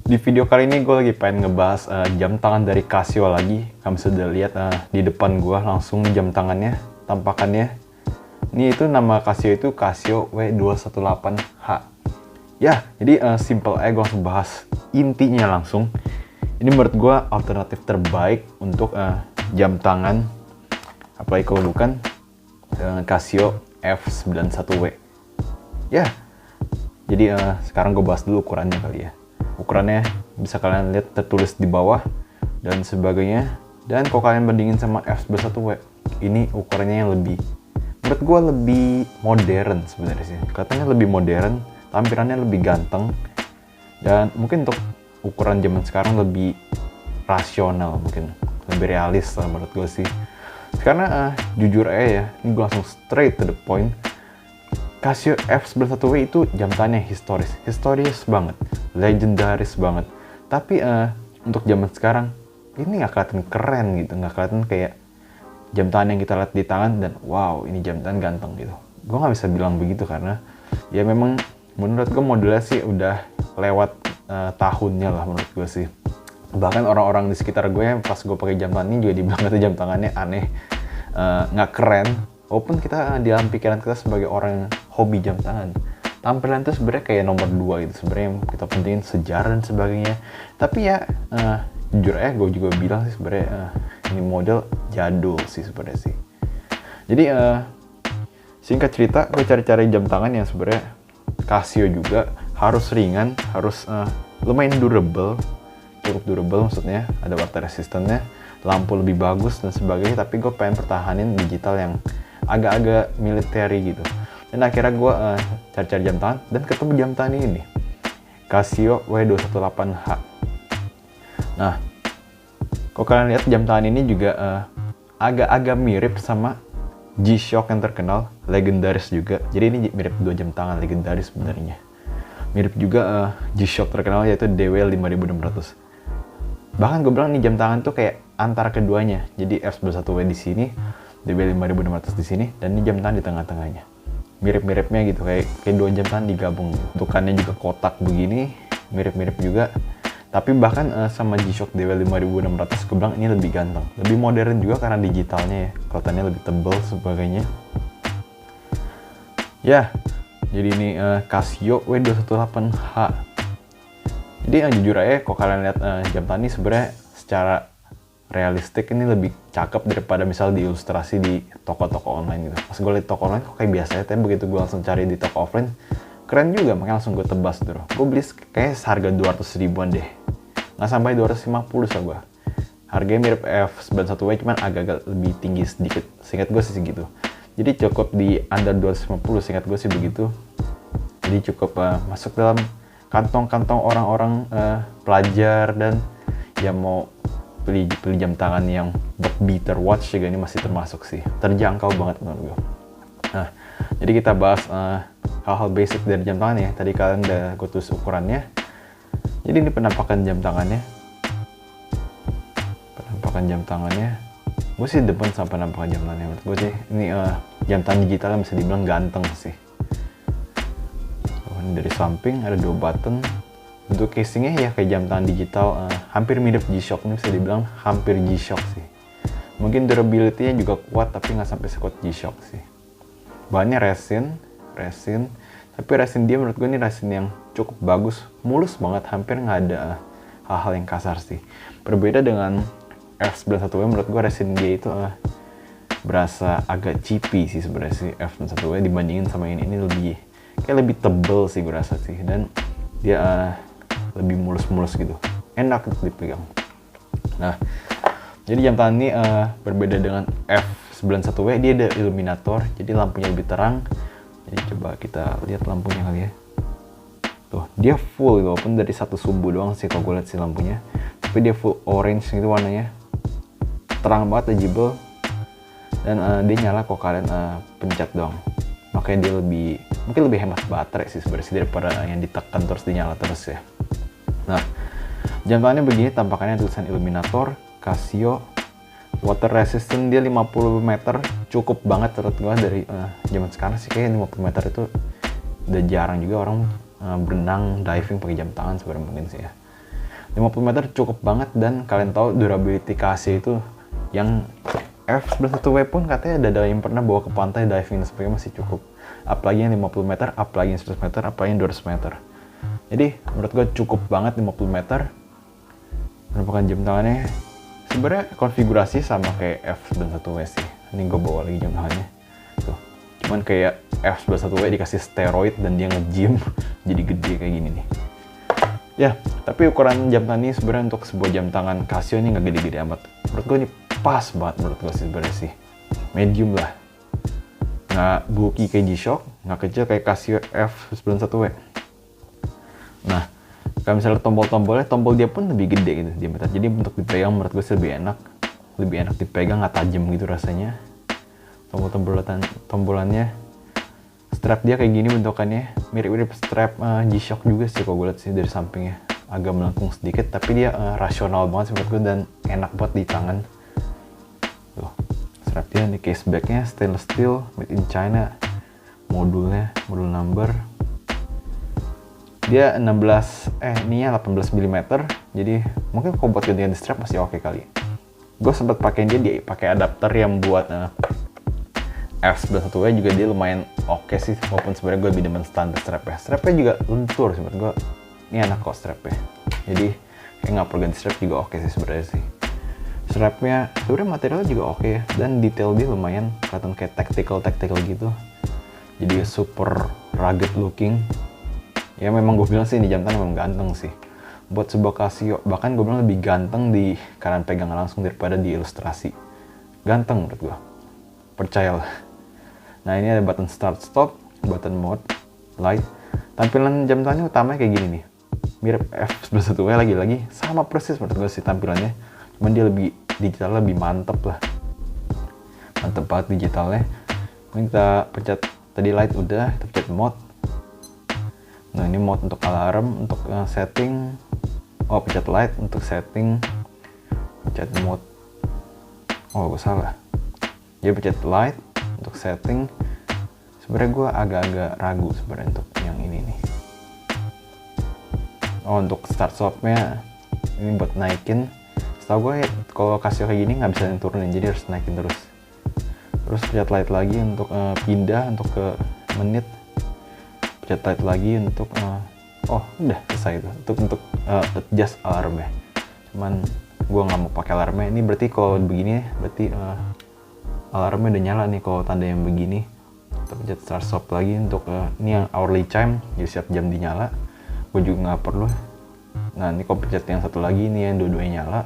Di video kali ini gue lagi pengen ngebahas jam tangan dari Casio lagi. Kamu sudah lihat di depan gue langsung jam tangannya, tampakannya. Ini itu nama Casio itu Casio W218H. Ya, jadi simple aja gue langsung bahas intinya langsung. Ini menurut gue alternatif terbaik untuk jam tangan, apalagi kalau bukan Casio F91W. Ya, jadi sekarang gue bahas dulu ukurannya kali ya. Ukurannya bisa kalian lihat tertulis di bawah dan sebagainya. Dan kalau kalian bandingin sama F91W, ini ukurannya yang lebih, menurut gue lebih modern sebenarnya sih. Katanya lebih modern, tampilannya lebih ganteng, dan mungkin untuk ukuran zaman sekarang lebih rasional, mungkin lebih realis lah menurut gue sih. Karena jujur aja ya, ini gue langsung straight to the point. Casio F91W itu jam tangan yang historis banget, legendaris banget. Tapi untuk zaman sekarang ini nggak kelihatan keren gitu, nggak kelihatan kayak jam tangan yang kita lihat di tangan dan wow ini jam tangan ganteng gitu. Gue nggak bisa bilang begitu karena ya memang menurut gue modelnya sih udah lewat tahunnya lah menurut gue sih. Bahkan orang-orang di sekitar gue pas gue pakai jam tangan ini juga dibilang itu jam tangannya aneh, nggak keren. Walaupun kita di dalam pikiran kita sebagai orang yang hobi jam tangan, tampilan itu sebenarnya kayak nomor 2 gitu. Sebenarnya yang kita pentingin sejarah dan sebagainya. Tapi ya jujur aja gue juga bilang sih sebenarnya ini model jadul sih sebenarnya sih. Jadi singkat cerita gue cari-cari jam tangan yang sebenarnya Casio juga harus ringan, harus lumayan durable, cukup durable maksudnya, ada water resistance-nya, lampu lebih bagus dan sebagainya. Tapi gue pengen pertahanin digital yang agak-agak military gitu. Dan akhirnya gue cari-cari jam tangan dan ketemu jam tangan ini, Casio W218H. Nah, kalau kalian lihat jam tangan ini juga agak-agak mirip sama G-Shock yang terkenal, legendaris juga. Jadi ini mirip dua jam tangan legendaris sebenarnya. Mirip juga G-Shock terkenal yaitu DW5600. Bahkan gue bilang nih jam tangan tuh kayak antara keduanya. Jadi F91W di sini, DW5600 di sini, dan ini jam tangan di tengah-tengahnya. Mirip-miripnya gitu, kayak dua jam tangan digabung. Bentukannya juga kotak begini, mirip-mirip juga. Tapi bahkan sama G-Shock DW5600 gue bilang ini lebih ganteng, lebih modern juga karena digitalnya ya, kelihatannya lebih tebal sebagainya. Ya, jadi ini Casio W218H. Jadi jujur aja, kalau kalian lihat jam tangan ini sebenarnya secara realistik ini lebih cakep daripada misal diilustrasi di toko-toko online gitu. Pas gue liat toko online kok kayak biasa ya, tapi begitu gue langsung cari di toko offline, keren juga, makanya langsung gue tebas dulu. Gue beli kayak seharga 200 ribuan deh, nggak sampai 250 sih gue. Harganya mirip F91W, cuman agak-agak lebih tinggi sedikit, seingat gue sih segitu. Jadi cukup di under 250, seingat gue sih begitu. Jadi cukup masuk dalam kantong-kantong orang-orang pelajar dan yang mau beli jam tangan yang beater watch juga, ini masih termasuk sih, terjangkau banget menurut gue. Nah, jadi kita bahas hal-hal basic dari jam tangan ya. Tadi kalian udah gue tulis ukurannya. Jadi ini penampakan jam tangannya. Gue sih demen sama penampakan jam tangannya. Menurut gue sih ini jam tangan digital yang bisa dibilang ganteng sih. Ini dari samping ada 2 button. Untuk casingnya ya kayak jam tangan digital, hampir mirip G-Shock. Ini bisa dibilang hampir G-Shock sih. Mungkin durability-nya juga kuat tapi nggak sampai sekuat G-Shock sih. Bahannya resin, tapi resin dia menurut gue ini resin yang cukup bagus, mulus banget, hampir nggak ada hal-hal yang kasar sih. Berbeda dengan F91W, menurut gue resin dia itu berasa agak cheapy sih sebenarnya sih F91W dibandingin sama ini lebih kayak lebih tebel sih gue rasa sih, dan dia lebih mulus-mulus gitu, enak dipegang. Nah, jadi jam tangan ini berbeda dengan F91W, dia ada illuminator, jadi lampunya lebih terang. Jadi coba kita lihat lampunya kali ya. Tuh, dia full gitu, walaupun dari satu sumbu doang sih kalau gue lihat sih lampunya. Tapi dia full orange gitu warnanya. Terang banget, legible. Dan dia nyala kalau kalian pencet doang. Makanya dia mungkin lebih hemat baterai sih sebenarnya daripada yang ditekan terus dinyala terus ya. Nah, jam tangannya begini tampakannya, tulisan illuminator, Casio, water resistant dia 50 meter, cukup banget menurut gue dari zaman sekarang sih. Kayak 50 meter itu udah jarang juga orang berenang, diving pakai jam tangan sebenarnya mungkin sih ya. 50 meter cukup banget, dan kalian tahu durability Casio itu yang F91W pun katanya ada yang pernah bawa ke pantai diving dan sebagainya masih cukup. Apalagi yang 50 meter, apalagi yang 100 meter, apalagi yang 200 meter. Jadi menurut gue cukup banget 50 meter. Merupakan jam tangannya sebenarnya konfigurasi sama kayak F91W sih. Ini gue bawa lagi jam tangannya. Tuh. Cuman kayak F91W dikasih steroid dan dia nge-gym jadi gede kayak gini nih. Ya, tapi ukuran jam tangan ini sebenarnya untuk sebuah jam tangan Casio ini nggak gede-gede amat. Menurut gue ini pas banget menurut gue sih sebenarnya sih. Medium lah. Nggak bulky kayak G-Shock, nggak kecil kayak Casio F91W. Nah, kalau misalnya tombol-tombolnya, tombol dia pun lebih gede gitu diameter. Jadi untuk dipegang menurut gue sih lebih enak. Lebih enak dipegang, nggak tajam gitu rasanya. Tombolannya, strap dia kayak gini bentukannya. Mirip-mirip strap G-Shock juga sih kalau gue lihat sih dari sampingnya. Agak melengkung sedikit, tapi dia rasional banget sih menurut gue dan enak buat di tangan. Tuh, strap dia, nih case backnya stainless steel, made in China. Modul number. Dia 18 mm, jadi mungkin kalau buat ganti strap masih oke kali. Gue sempat pakai dia pakai adapter yang buat F91W juga, dia lumayan oke sih, walaupun sebenarnya gue lebih demen standar strap ya. Strapnya juga lentur sih menurut gue, ini enak kok strapnya. Jadi kayak nggak perlu ganti strap juga oke sih sebenarnya sih. Strapnya sebenarnya materialnya juga oke ya, dan detail dia lumayan kelihatan kayak tactical gitu. Jadi super rugged looking. Ya memang gue bilang sih ini jam tangan memang ganteng sih. Buat sebuah Casio, bahkan gue bilang lebih ganteng di kalian pegang langsung daripada di ilustrasi. Ganteng menurut gue. Percayalah. Nah ini ada button start stop, button mode, light. Tampilan jam tangannya utamanya kayak gini nih. Mirip F91W lagi-lagi. Sama persis menurut gue sih tampilannya. Cuman dia lebih digitalnya lebih mantep lah. Mantep banget digitalnya. Ini kita pencet tadi light udah, kita pencet mode. Nah ini mode untuk alarm, untuk setting. Oh pencet light untuk setting. Pencet mode. Oh gue salah. Jadi pencet light untuk setting. Sebenarnya gue agak-agak ragu sebenarnya untuk yang ini nih. Oh untuk start stopnya ini buat naikin. Setahu gue ya, kalau Casio kayak gini nggak bisa turunin, jadi harus naikin terus. Terus pencet light lagi untuk pindah untuk ke menit. Pencet light lagi untuk oh udah selesai itu untuk adjust alarm ya. Cuman gue nggak mau pakai alarmnya. Ini berarti kalau begini berarti alarmnya udah nyala nih kalau tanda yang begini. Kita pencet start stop lagi untuk ini yang hourly chime, jadi siap jam dinyala. Gue juga nggak perlu. Nah ini kalau pencet yang satu lagi, ini yang dua-duanya nyala,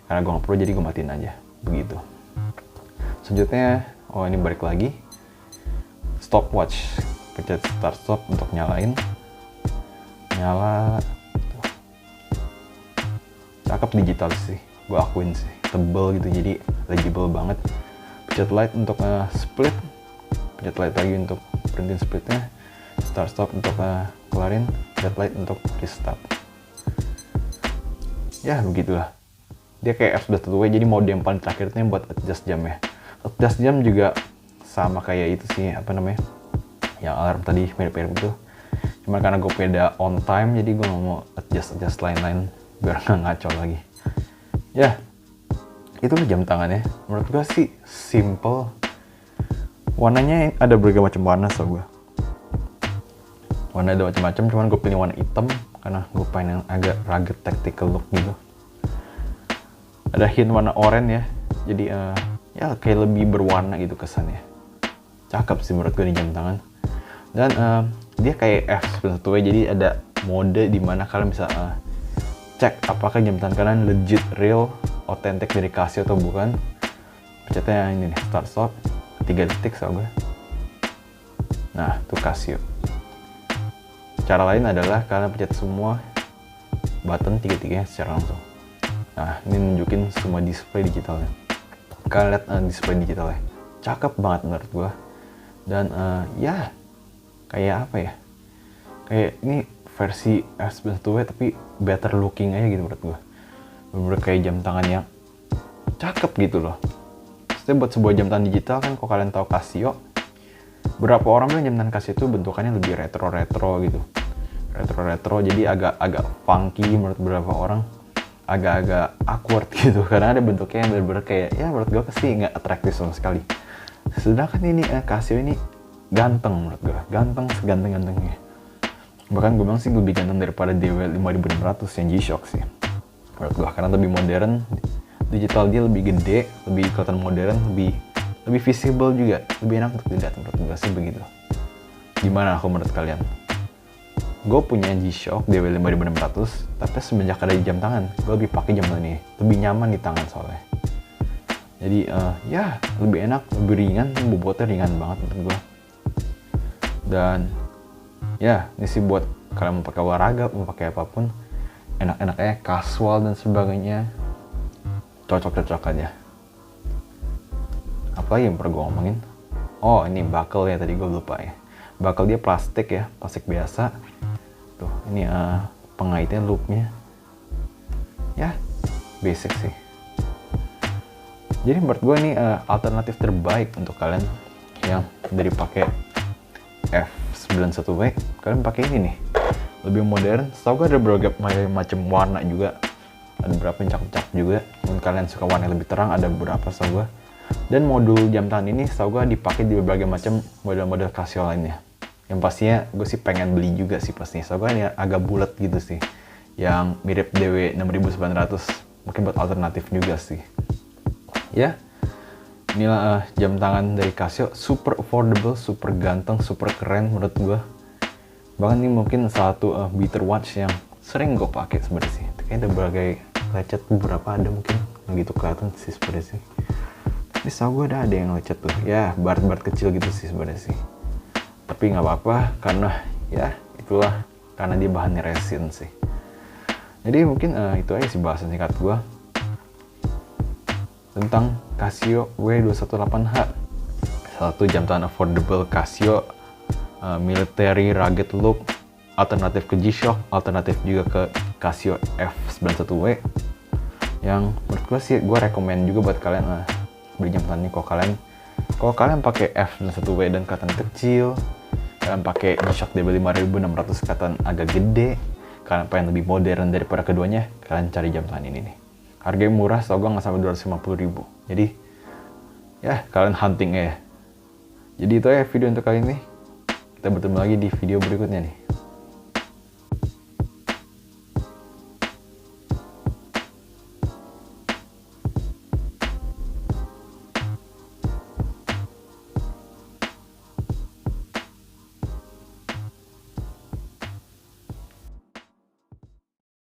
karena gue nggak perlu jadi gue matiin aja begitu. Selanjutnya oh ini balik lagi stopwatch. Pencet start stop untuk nyalain. Nyala. Cakep digital sih, gue akuin sih. Tebel gitu jadi legible banget. Pencet light untuk split. Pencet light lagi untuk berhentiin splitnya. Start stop untuk kelarin. Pencet light untuk restart. Ya begitulah. Dia kayak F91W, jadi mode yang paling terakhir itu yang buat adjust jam ya. Adjust jam juga sama kayak itu sih, apa namanya, yang alarm tadi mirip-mirip itu. Cuma karena gue beda on time, jadi gue nggak mau adjust lain-lain biar nggak ngaco lagi. Ya, itu jam tangannya. Menurut gue sih simple. Warnanya ada berbagai macam warna so gue. Warna ada macam-macam, cuman gue pilih warna hitam karena gue pengen yang agak rugged tactical look gitu. Ada hint warna oranye ya, jadi ya kayak lebih berwarna gitu kesannya. Cakep sih menurut gue nih jam tangan. Dan dia kayak F91W, jadi ada mode dimana kalian bisa cek apakah jam tangan kalian legit, real, otentik dari Casio atau bukan. Pencetnya ini nih, start stop, 3 detik so gue. Nah, itu Casio. Cara lain adalah kalian pencet semua button tiga-tiganya secara langsung. Nah, ini nunjukin semua display digitalnya. Kalian lihat display digitalnya. Cakep banget menurut gue. Dan ya, kayak apa ya? Kayak ini versi F91W tapi better looking aja gitu menurut gue. Bener-bener kayak jam tangan yang cakep gitu loh. Maksudnya buat sebuah jam tangan digital kan, kalau kalian tahu Casio, berapa orang bilang jam tangan Casio itu bentukannya lebih retro gitu. Retro, jadi agak funky menurut beberapa orang. agak-agak awkward gitu karena ada bentuknya yang bener-bener kayak ya menurut gue pasti nggak atraktif sama sekali. Sedangkan ini Casio ini ganteng menurut gue, ganteng seganteng-gantengnya. Bahkan gue bilang sih lebih ganteng daripada DW5600 yang G-Shock sih menurut gue, karena lebih modern, digital dia lebih gede, lebih kelihatan modern, lebih visible juga, lebih enak untuk dilihat menurut gue sih begitu. Gimana aku menurut kalian? Gue punya G-Shock DW5600, tapi semenjak ada jam tangan, gue lebih pakai jam tangan ini, lebih nyaman di tangan soalnya. Jadi ya lebih enak, lebih ringan, bobotnya ringan banget menurut gue. Dan ya ini sih buat kalian mau pakai olahraga, mau pakai apapun, enak-enaknya casual dan sebagainya, cocok-cocok aja. Apa yang pernah gue ngomongin? Oh ini buckle ya, tadi gue lupa ya. Buckle dia plastik ya, plastik biasa. Tuh ini pengaitnya, loopnya ya basic sih. Jadi menurut gue ini alternatif terbaik untuk kalian yang dari pakai F91W, kalian pakai ini nih, lebih modern. Setahu gue ada berbagai macam warna juga, ada beberapa yang cakep-cakep juga. Mungkin kalian suka warna yang lebih terang, ada beberapa setahu gue. Dan modul jam tangan ini setahu gue dipakai di berbagai macam model-model Casio lainnya. Yang pastinya gue sih pengen beli juga sih pastinya. Setahu gue ini agak bulat gitu sih, yang mirip DW6900. Mungkin buat alternatif juga sih. Ya, inilah jam tangan dari Casio, super affordable, super ganteng, super keren menurut gue. Bahkan ini mungkin satu beater watch yang sering gue pakai sebenarnya sih. Kayaknya ada berbagai lecet, beberapa ada mungkin yang gitu kelihatan sih sebenarnya sih. Tapi setahu gue ada yang lecet tuh, ya baret-baret kecil gitu sih sebenarnya sih. Tapi nggak apa-apa karena ya itulah, karena dia bahannya resin sih. Jadi mungkin itu aja sih bahasan singkat gue tentang Casio W218H, salah satu jam tangan affordable Casio, military rugged look, alternatif ke G-Shock, alternatif juga ke Casio F91W, yang menurut gue sih gue rekomen juga buat kalian beli jam tangan ini. Kalau kalian pakai F91W dan kelihatan kecil, kalian pakai G-Shock DW5600 kelihatan agak gede, kalian pengen lebih modern daripada keduanya, kalian cari jam tangan ini nih. Harganya murah, setahu gue nggak sampai 250.000. Jadi ya kalian hunting ya. Jadi itu ya video untuk kali ini. Kita bertemu lagi di video berikutnya nih.